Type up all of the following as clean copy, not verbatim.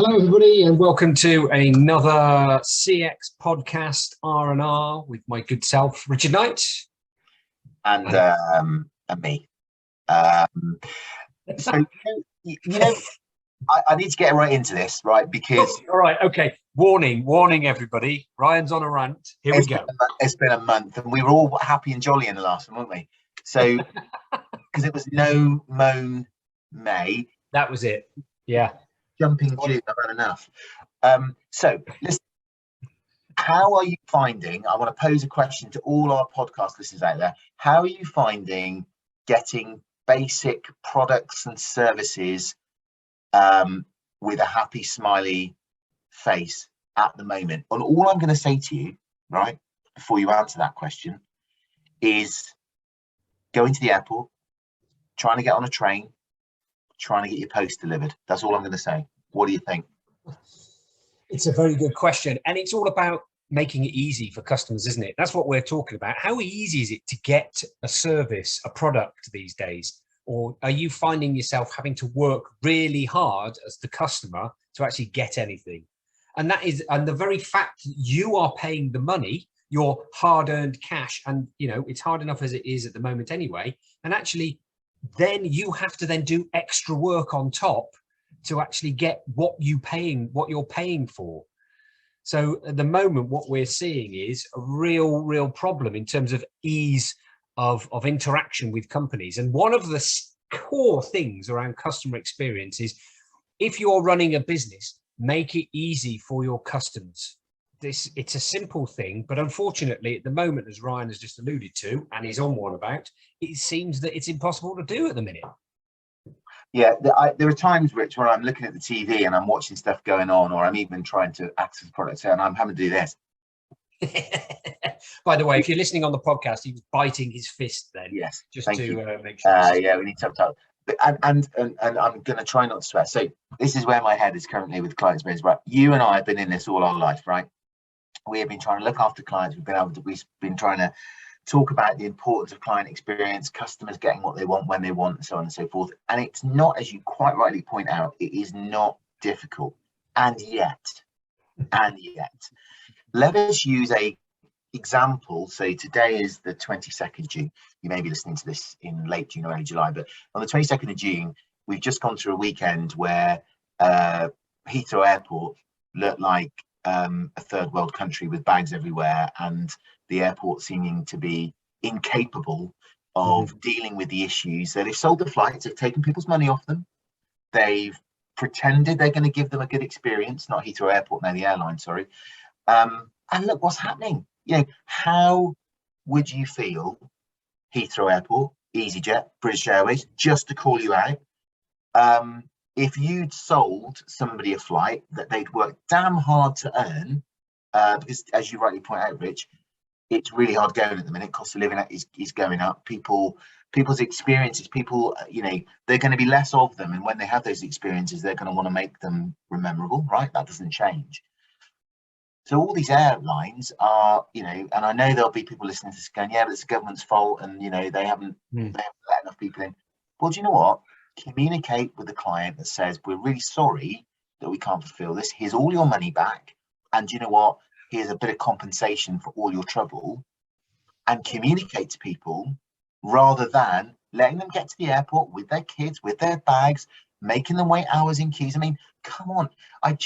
Hello, everybody, and welcome to another CX Podcast R&R with my good self, Richard Knight. And me. So, I need to get right into this, right? Because... All right, okay. Warning, everybody. Ryan's on a rant. Here we go. It's been a month, and we were all happy and jolly in the last one, weren't we? So, because it was no moan May. That was it. Yeah. Jumping June, I've had enough. So, listen, how are you finding, I want to pose a question to all our podcast listeners out there, how are you finding getting basic products and services with a happy, smiley face at the moment? And all I'm going to say to you, right, before you answer that question, is going to the airport, trying to get on a train, trying to get your post delivered. That's all I'm going to say. What do you think? It's a very good question, and it's all about making it easy for customers, isn't it? That's what we're talking about. How easy is it to get a service, a product these days? Or are you finding yourself having to work really hard as the customer to actually get anything? And the very fact that you are paying the money, your hard-earned cash, and it's hard enough as it is at the moment anyway, and actually then you have to then do extra work on top to actually get what you're paying for. So at the moment, what we're seeing is a real problem in terms of ease of interaction with companies. And one of the core things around customer experience is, if you're running a business, make it easy for your customers. It's a simple thing, but unfortunately at the moment, as Ryan has just alluded to, and he's on one about, it seems that it's impossible to do at the minute. Yeah, there are times, Rich, where I'm looking at the TV and I'm watching stuff going on, or I'm even trying to access products and I'm having to do this. By the way, if you're listening on the podcast, he was biting his fist then. Yes, just thank to you. Make sure. Yeah, we need subtitles. And I'm going to try not to swear. So this is where my head is currently with client experience. Right, you and I have been in this all our life, right? We have been trying to look after clients. We've been trying to talk about the importance of client experience, customers getting what they want when they want, and so on and so forth. And it's not, as you quite rightly point out, it is not difficult. And yet, let us use a example. So today is the 22nd June. You may be listening to this in late June or early July, but on the 22nd of June, we've just gone through a weekend where Heathrow Airport looked like a third world country with bags everywhere, and the airport seeming to be incapable of dealing with the issues. So they've sold the flights, they've taken people's money off them, they've pretended they're going to give them a good experience, not Heathrow Airport, no, the airline, sorry. And look what's happening. How would you feel, Heathrow Airport, EasyJet, British Airways, just to call you out, if you'd sold somebody a flight that they'd worked damn hard to earn, because as you rightly point out, Rich, it's really hard going at the minute. Cost of living is going up. People's experiences, they're going to be less of them. And when they have those experiences, they're going to want to make them memorable, right? That doesn't change. So all these airlines are, and I know there'll be people listening to this going, yeah, but it's the government's fault. And, they haven't let enough people in. Well, do you know what? Communicate with the client that says, we're really sorry that we can't fulfill this. Here's all your money back. And you know what? Here's a bit of compensation for all your trouble. And communicate to people rather than letting them get to the airport with their kids, with their bags, making them wait hours in queues. I mean, come on. I'm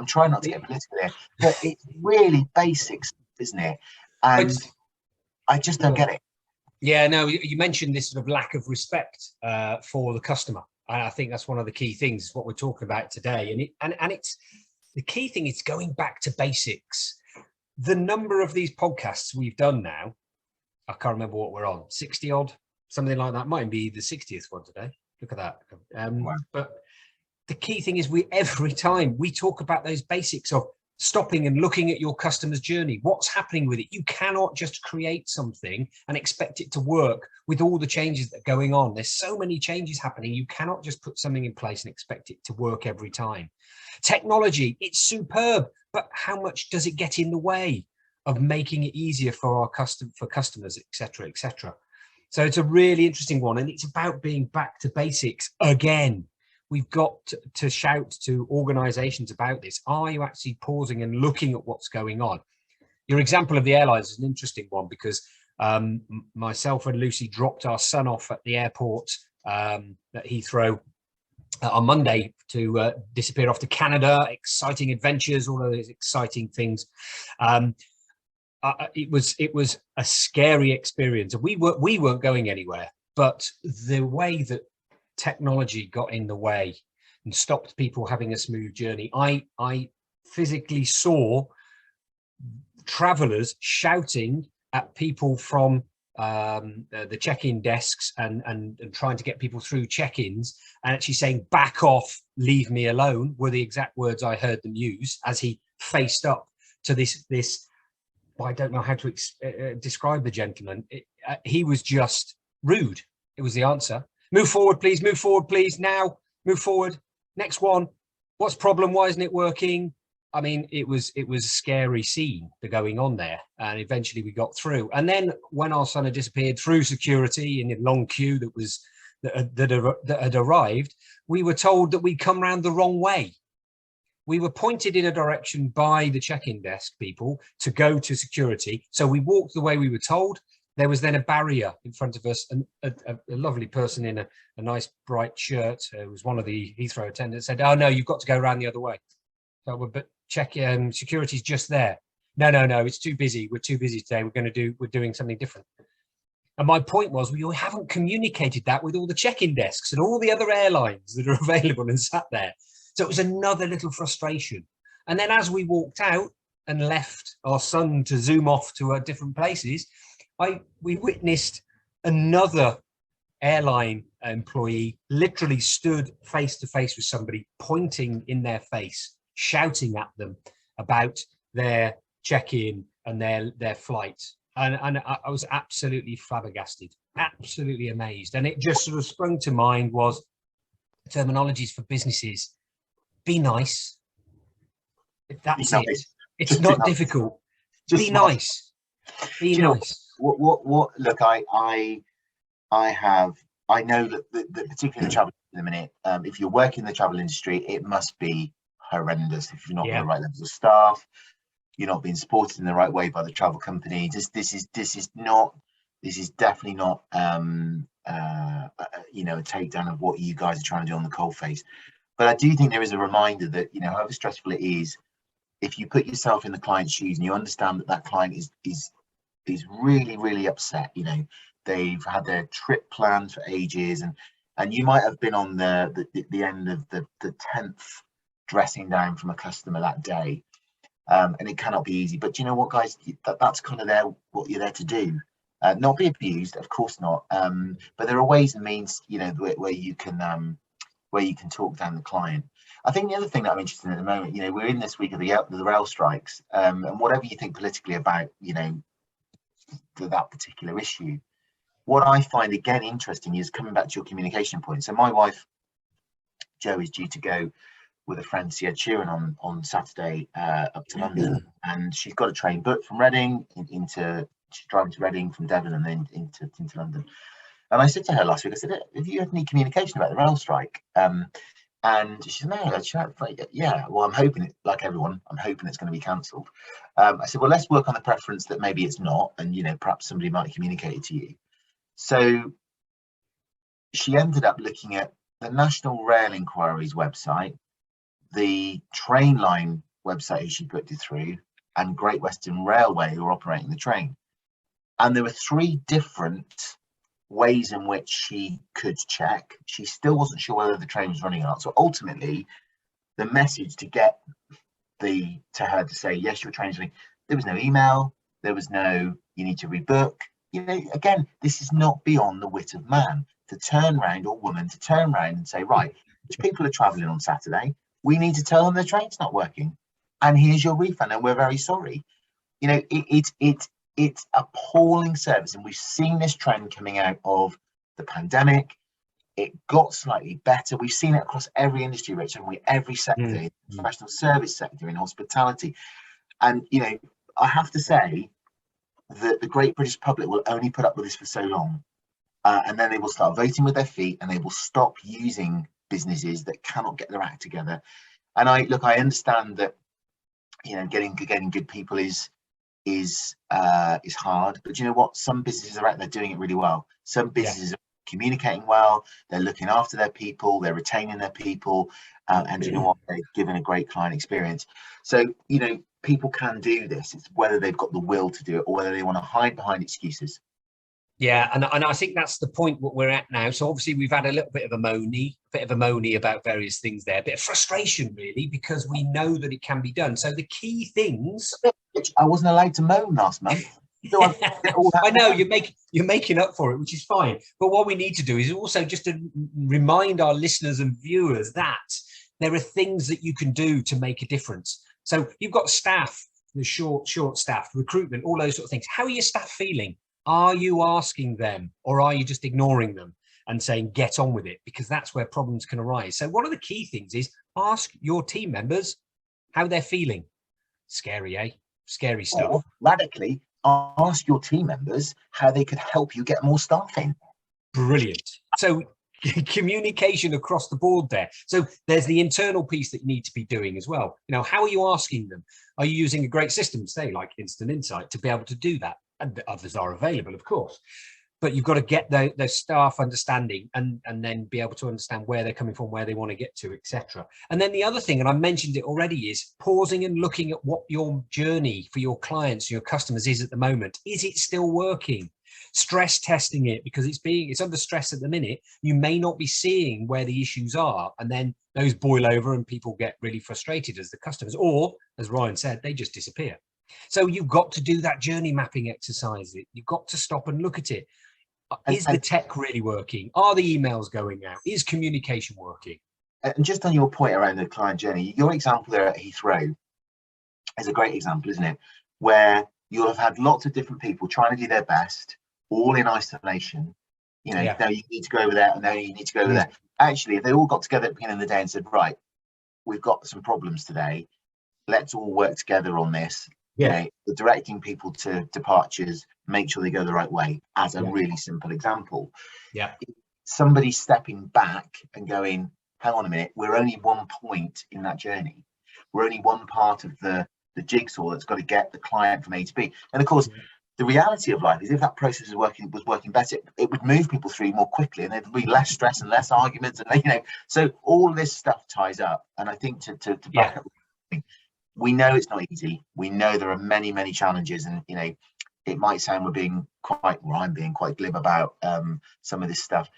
trying not to get political here, but it's really basics, isn't it? And I just don't get it. Yeah, no, you mentioned this sort of lack of respect for the customer. And I think that's one of the key things, what we're talking about today. And it's the key thing is going back to basics. The number of these podcasts we've done now, I can't remember what we're on, 60 odd, something like that. Might be the 60th one today. Look at that. Wow. But the key thing is every time we talk about those basics of stopping and looking at your customer's journey. What's happening with it? You cannot just create something and expect it to work with all the changes that are going on. There's so many changes happening. You cannot just put something in place and expect it to work every time. Technology, it's superb, but how much does it get in the way of making it easier for our customers, et cetera, et cetera? So it's a really interesting one, and it's about being back to basics again. we've got to shout to organizations about this. Are you actually pausing and looking at what's going on? Your example of the airlines is an interesting one, because myself and Lucy dropped our son off at the airport at Heathrow on Monday to disappear off to Canada. Exciting adventures, all of those exciting things. It was a scary experience. We weren't going anywhere, but the way that technology got in the way and stopped people having a smooth journey, I physically saw travelers shouting at people from the check-in desks and trying to get people through check-ins, and actually saying, "Back off, leave me alone," were the exact words I heard them use as he faced up to this I don't know how to describe the gentleman. He was just rude. It was the answer. Move forward, please. Move forward, please. Now, move forward. Next one. What's the problem? Why isn't it working? I mean, it was a scary scene going on there, and eventually we got through. And then when our son had disappeared through security in a long queue that had arrived, we were told that we'd come round the wrong way. We were pointed in a direction by the check-in desk people to go to security, so we walked the way we were told. There was then a barrier in front of us, and a lovely person in a nice bright shirt, it was one of the Heathrow attendants, said, "Oh no, you've got to go around the other way." So, but security's just there. No, it's too busy. We're too busy today. We're doing something different. And my point was, we haven't communicated that with all the check-in desks and all the other airlines that are available and sat there. So it was another little frustration. And then as we walked out and left our son to zoom off to different places, we witnessed another airline employee literally stood face to face with somebody, pointing in their face, shouting at them about their check-in and their flight. And I was absolutely flabbergasted, absolutely amazed. And it just sort of sprung to mind was terminologies for businesses. Be nice. That's it. It's not difficult. Be nice. Be nice. What? Look, I know that particularly in the travel in a minute. If you're working in the travel industry, it must be horrendous if you're not got the right levels of staff. You're not being supported in the right way by the travel company. This is definitely not a takedown of what you guys are trying to do on the coalface. But I do think there is a reminder that, however stressful it is, if you put yourself in the client's shoes and you understand that client is really, really upset, they've had their trip planned for ages, and you might have been on the end of the 10th dressing down from a customer that day, and it cannot be easy. But you know what, guys, that's kind of what you're there to do. Not be abused, of course not, but there are ways and means, where you can talk down the client. I think the other thing that I'm interested in at the moment, we're in this week of the rail strikes, and whatever you think politically about, that particular issue, what I find again interesting is coming back to your communication point. So my wife, Jo, is due to go with a friend to see Ed Sheeran on Saturday up to London, and she's got a train booked from Reading she's driving to Reading from Devon and then into London. And I said to her last week, I said, "Have you had any communication about the rail strike?" And she said, "No." Yeah, well, I'm hoping like everyone, I'm hoping it's going to be cancelled. I said, "Well, let's work on the preference that maybe it's not, and perhaps somebody might communicate it to you." So she ended up looking at the National Rail Inquiry's website, the Trainline website she booked it through, and Great Western Railway, who are operating the train. And there were 3 different ways in which she could check. She still wasn't sure whether the train was running or not. So ultimately, the message to get to her to say, "Yes, your train's running," there was no email, there was no, "You need to rebook." Again, this is not beyond the wit of man to turn around, or woman to turn around and say, "Right, which people are traveling on Saturday, we need to tell them the train's not working, and here's your refund, and we're very sorry." It's appalling service, and we've seen this trend coming out of the pandemic. It got slightly better. We've seen it across every industry, Rich, and every sector, professional service sector, in hospitality. And I have to say that the great British public will only put up with this for so long, and then they will start voting with their feet, and they will stop using businesses that cannot get their act together. And I understand that, you know, getting good people is hard, but you know what? Some businesses are out there doing it really well. Some businesses are communicating well. They're looking after their people. They're retaining their people, and you know what? They're giving a great client experience. So you know, people can do this. It's whether they've got the will to do it or whether they want to hide behind excuses. Yeah, and I think that's the point what we're at now. So obviously we've had a little bit of a moany about various things there, a bit of frustration really, because we know that it can be done. So the key things. I wasn't allowed to moan last month. So I know you're making up for it, which is fine. But what we need to do is also just to remind our listeners and viewers that there are things that you can do to make a difference. So you've got staff, the short staff, recruitment, all those sort of things. How are your staff feeling? Are you asking them, or are you just ignoring them and saying, get on with it? Because that's where problems can arise. So one of the key things is ask your team members how they're feeling. Scary, eh? Scary stuff. Or radically, ask your team members how they could help you get more staff in. Brilliant. So communication across the board there. So there's the internal piece that you need to be doing as well. You know, how are you asking them? Are you using a great system, say like Instant Insight, to be able to do that? And others are available, of course. But you've got to get the staff understanding and then be able to understand where they're coming from, where they want to get to, etc. And then the other thing, and I mentioned it already, is pausing and looking at what your journey for your clients, your customers is at the moment. Is it still working? Stress testing it, because it's under stress at the minute. You may not be seeing where the issues are, and then those boil over and people get really frustrated as the customers, or as Ryan said, they just disappear. So you've got to do that journey mapping exercise. You've got to stop and look at it. Is the tech really working? Are the emails going out? Is communication working? And just on your point around the client journey, your example there at Heathrow is a great example, isn't it? Where you'll have had lots of different people trying to do their best, all in isolation. You know, no, you need to go over there, and no, you need to go over there. Actually, if they all got together at the beginning of the day and said, right, we've got some problems today, let's all work together on this. You know, directing people to departures, make sure they go the right way, as a really simple example. Somebody stepping back and going, hang on a minute, we're only one point in that journey. We're only one part of the jigsaw that's got to get the client from A to B. And of course, the reality of life is if that process was working better, it would move people through more quickly, and there'd be less stress and less arguments. And you know, so all this stuff ties up. And I think to back up, we know it's not easy. We know there are many, many challenges, and you know, it might sound I'm being quite glib about some of this stuff,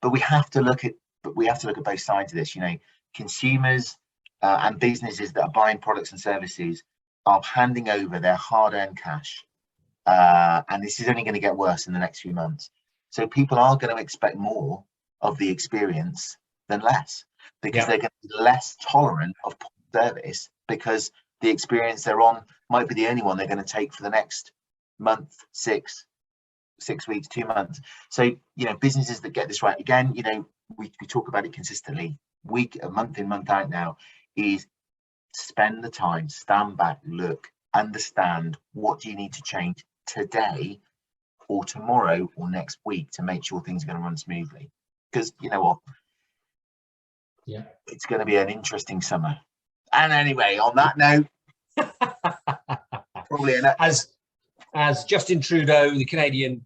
but we have to look at both sides of this. You know, consumers and businesses that are buying products and services are handing over their hard-earned cash, and this is only going to get worse in the next few months. So people are going to expect more of the experience than less, because they're going to be less tolerant of poor service, because the experience they're on might be the only one they're going to take for the next month, 6 weeks, 2 months. So, you know, businesses that get this right, again, you know, we talk about it consistently, month in, month out now, is spend the time, stand back, look, understand what do you need to change today or tomorrow or next week to make sure things are going to run smoothly. Because you know what? It's going to be an interesting summer. And anyway, on that note, probably as Justin Trudeau, the Canadian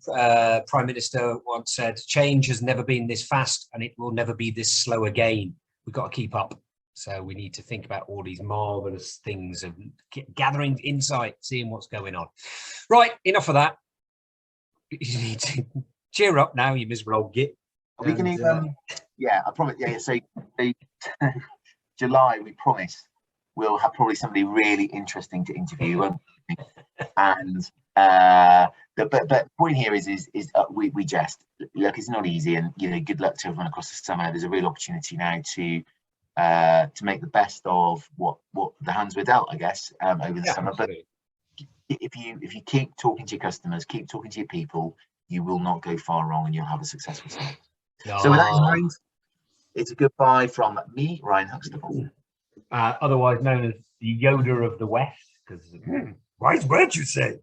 Prime Minister, once said, change has never been this fast and it will never be this slow again. We've got to keep up. So we need to think about all these marvelous things of gathering insight, seeing what's going on. Right, enough of that. You need to cheer up now, you miserable old git. Are we going to, I promise, so July, we promise, we'll have probably somebody really interesting to interview, won't we? And but point here is we jest. Look, it's not easy, and you know, good luck to everyone across the summer. There's a real opportunity now to make the best of what the hands were dealt, I guess, over the summer. Absolutely. But if you keep talking to your customers, keep talking to your people, you will not go far wrong, and you'll have a successful summer. No. So with that in mind, it's a goodbye from me, Ryan Huxtable. Otherwise known as the Yoda of the West, because wise words you say.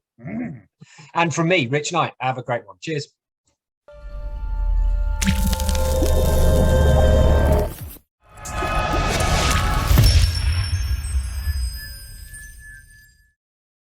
And from me, Rich Knight. Have a great one. Cheers.